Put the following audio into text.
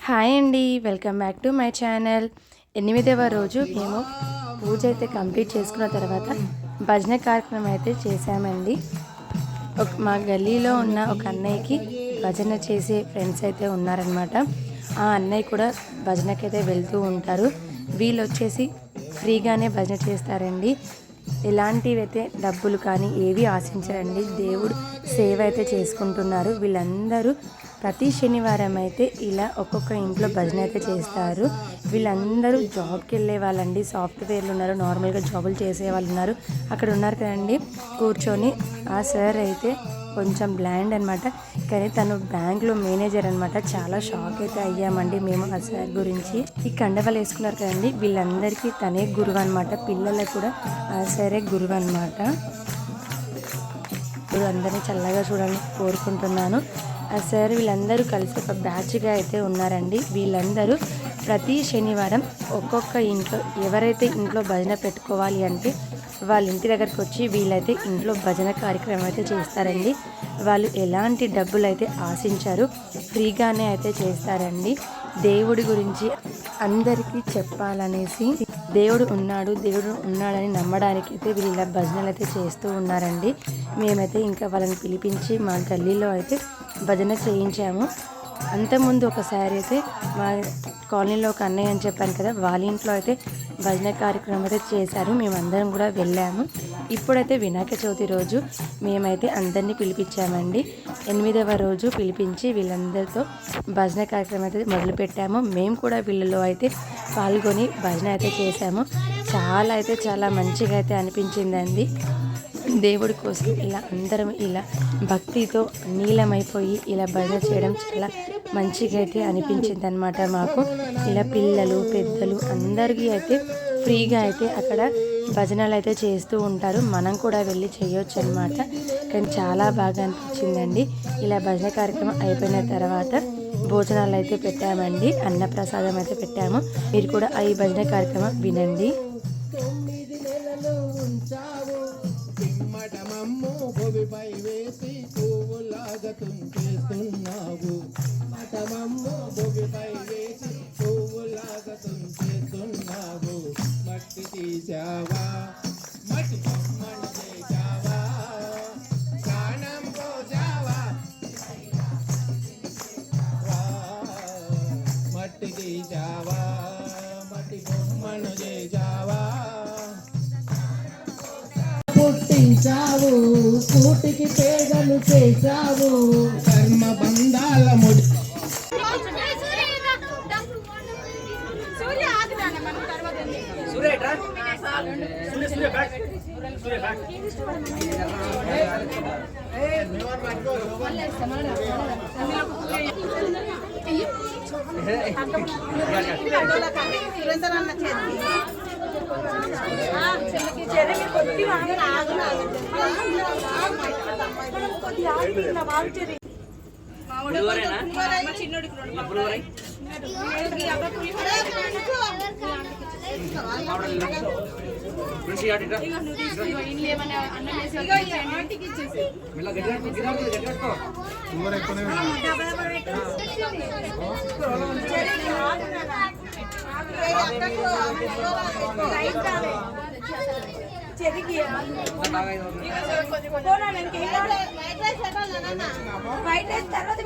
Hi అండి, welcome back to my channel. 8వ రోజు మేము పూజ అయితే కంప్లీట్ చేసుకున్న తర్వాత భజన కార్యక్రమం అయితే చేశామండి. మా గల్లీలో ఉన్న ఒక అన్నయ్యకి భజన చేసే ఫ్రెండ్స్ అయితే ఉన్నారనమాట. ఆ అన్నయ్య కూడా భజనకైతే వెళ్తూ ఉంటారు. వీళ్ళు వచ్చేసి ఫ్రీగానే భజన చేస్తారండి. ఎలాంటివి అయితే డబ్బులు కానీ ఏవి ఆశించరండి. దేవుడు సేవ అయితే చేసుకుంటున్నారు. వీళ్ళందరూ ప్రతి శనివారం అయితే ఇలా ఒక్కొక్క ఇంట్లో భజన అయితే చేస్తారు. వీళ్ళందరూ జాబ్కి వెళ్ళే వాళ్ళండి. సాఫ్ట్వేర్లు ఉన్నారు, నార్మల్గా జాబులు చేసే వాళ్ళు ఉన్నారు. అక్కడ ఉన్నారు కదండి కూర్చొని. ఆ సార్ అయితే కొంచెం బ్లాండ్ అనమాట, కానీ తను బ్యాంక్లో మేనేజర్ అనమాట. చాలా షాక్ అయితే అయ్యామండి మేము ఆ సార్ గురించి. ఈ కండవాళ్ళు వేసుకున్నారు కదండి, వీళ్ళందరికీ తనే గురువు అనమాట. పిల్లలకు కూడా ఆ సారే గురువు అనమాట. ఇప్పుడు అందరినీ చల్లగా చూడాలని కోరుకుంటున్నాను. ఆ సార్ వీళ్ళందరూ కలిసి ఒక బ్యాచ్గా అయితే ఉన్నారండి. వీళ్ళందరూ ప్రతి శనివారం ఒక్కొక్క ఇంట్లో ఎవరైతే ఇంట్లో భజన పెట్టుకోవాలి అంటే వాళ్ళ ఇంటి దగ్గరికి వచ్చి వీళ్ళైతే ఇంట్లో భజన కార్యక్రమం అయితే చేస్తారండి. వాళ్ళు ఎలాంటి డబ్బులు అయితే ఆశించారు, ఫ్రీగానే అయితే చేస్తారండి. దేవుడి గురించి అందరికీ చెప్పాలనేసి, దేవుడు ఉన్నాడని నమ్మడానికి అయితే వీళ్ళు ఇలా భజనలు అయితే చేస్తూ ఉన్నారండి. మేమైతే ఇంకా వాళ్ళని పిలిపించి మా గల్లీలో అయితే భజన చేయించాము. అంతకుముందు ఒకసారి అయితే మా కాలనీలో ఒక అన్నయ్య అని చెప్పాను కదా, వాళ్ళ ఇంట్లో అయితే భజన కార్యక్రమం అయితే చేశారు. మేమందరం కూడా వెళ్ళాము. ఇప్పుడైతే వినాయక చవితి రోజు మేమైతే అందరినీ పిలిపించామండి. 8వ రోజు పిలిపించి వీళ్ళందరితో భజన కార్యక్రమం అయితే మొదలుపెట్టాము. మేము కూడా వీళ్ళలో అయితే పాల్గొని భజన అయితే చేశాము. చాలా మంచిగా అయితే అనిపించిందండి. దేవుడి కోసం ఇలా అందరం ఇలా భక్తితో నీలమైపోయి ఇలా భజన చేయడం చాలా మంచిగా అయితే అనిపించింది అనమాట మాకు. ఇలా పిల్లలు పెద్దలు అందరికీ అయితే ఫ్రీగా అయితే అక్కడ భజనలు అయితే చేస్తూ ఉంటారు. మనం కూడా వెళ్ళి చేయొచ్చు అనమాట. కానీ చాలా బాగా అనిపించిందండి. ఇలా భజన కార్యక్రమం అయిపోయిన తర్వాత భోజనాలు అయితే పెట్టామండి. అన్నప్రసాదం అయితే పెట్టాము. మీరు కూడా ఈ భజన కార్యక్రమం వినండి. మఠమమ్ము భూమిపై వేసి పువ్వులాగా తుంచేస్తున్నావు. మఠమమ్ము భూమిపై వేసి పువ్వులాగా తుంచేస్తున్నావు. మట్టి తీసావా, మట్టి బొమ్మను చేసావా, ప్రాణం పోసావా. మట్టి తీసావా, మట్టి బొమ్మను చేసావా. పుట్టించావు, కూటికి పేదలు చేశావు. కర్మ బంధాల ముడి వైట్ రైస్ తర్వాత